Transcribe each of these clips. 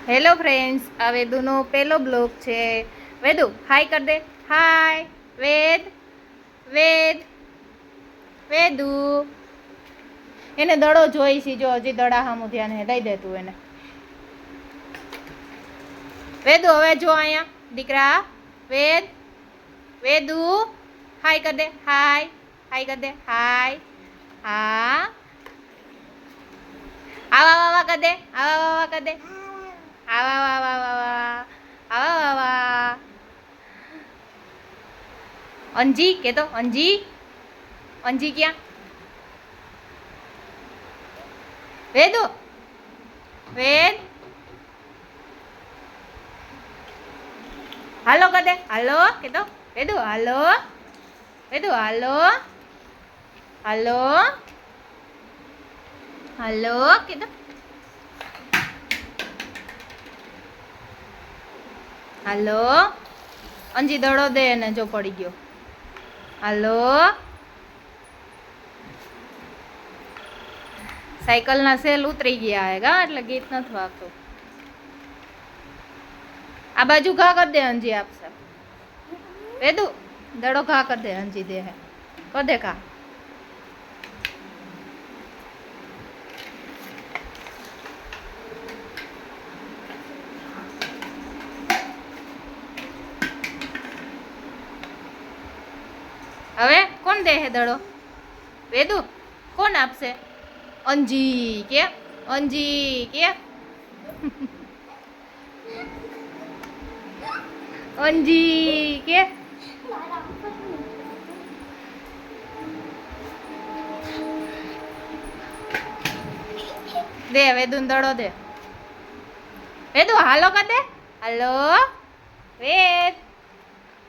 Hello friends, આ વેદુનો પહેલો blog છે. વેદુ હાય કર દે. હાય વેદ. વેદ વેદુ એને દડો જોઈ છે. જો હજી દડા હામું ધ્યાન હે, દઈ દે તું એને. વેદુ હવે જો અહીંયા દીકરા. વેદ વેદુ હાય કર દે. હાય હાય કર દે. હાય હા આવા વાવા કર દે. આવા વાવા કર દે. આવા વાવા વાવા આવા વાવા. અંજી કે તો અંજી. અંજી ક્યાં? વેદુ વેદ હાલો કર દે. હાલો કે તો વેદુ. હાલો વેદુ. હાલો હાલો હાલો કે તો. હાલો અંજી દડો દે ને જો પડી ગયો. હાલો સાયકલના સેલ ઉતરી ગયા હે ગા, એટલે ગીત નથી વાગતું. આ બાજુ ઘા કર દે. અંજી આપશે. વેદુ દડો ઘા કર દે. અંજી દે હે કર દે ઘા. હવે કોણ દે હે દડો? વેદુ કોણ આપશે? અંજી કે. અંજી કે. અંજી કે. દે વેદુ દડો દે. વેદુ હાલો કર દે. હાલો વેદ.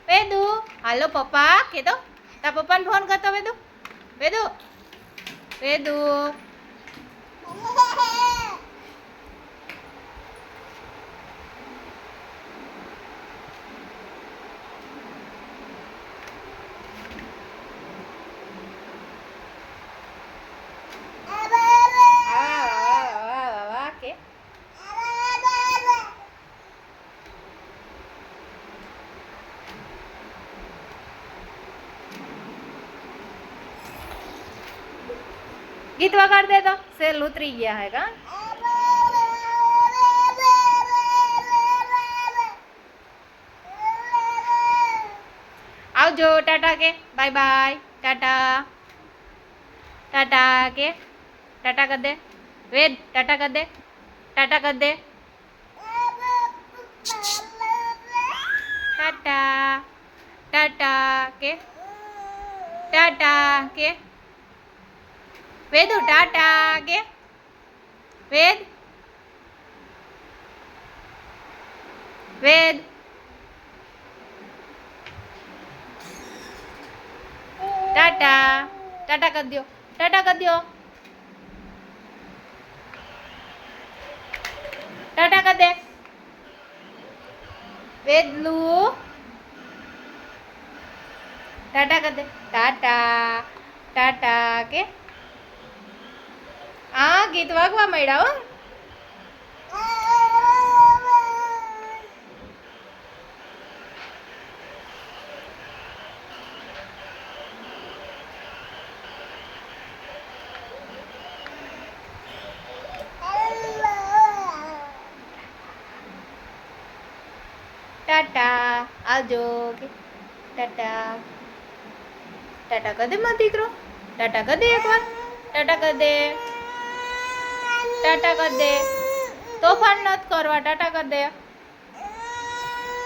વેદુ હાલો પપ્પા કે તો. તાર પપ્પાને ફોન કરતો વેદુ. વેદુ વેદુ કે. ગીત વગાડ દે તો. સેલ ઉતરી ગયા હે કા. આવજો. ટાટા કે. Bye bye. ટાટા ટાટા કે. ટાટા કર દે. વેદ ટાટા કર દે. ટાટા કર દે. ટાટા ટાટા કે. ટાટા કે. વેદુ ટાટા કે. વેદ વેદ ટાટા ટાટા કર દો. ટાટા કર દો. ટાટા કર દે. વેદલુ ટાટા કર દે. ટાટા ટાટા કે. આ ગીત વાગવા માંડ્યા હો. ટાટા આવજો કે. ટાટા ટાટા કર દે મારો દીકરો. ટાટા કર દે એકવાર. ટાટા કર દે. ટાટા કર દે. તોફાન નથી કરવા. ટાટા કર દે.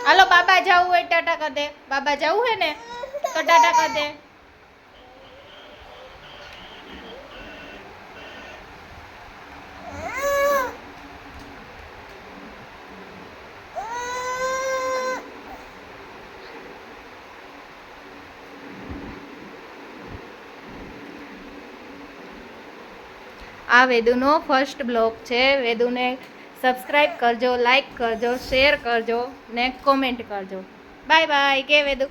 હાલો બાબા જવું હોય ટાટા કર દે. બાબા જવું હે ને તો ટાટા કર દે. આ વેદુનો ફર્સ્ટ બ્લોગ છે. વેદુને સબસ્ક્રાઈબ કરજો, લાઈક કરજો, શેર કરજો ને કોમેન્ટ કરજો. બાય બાય કે વેદુ.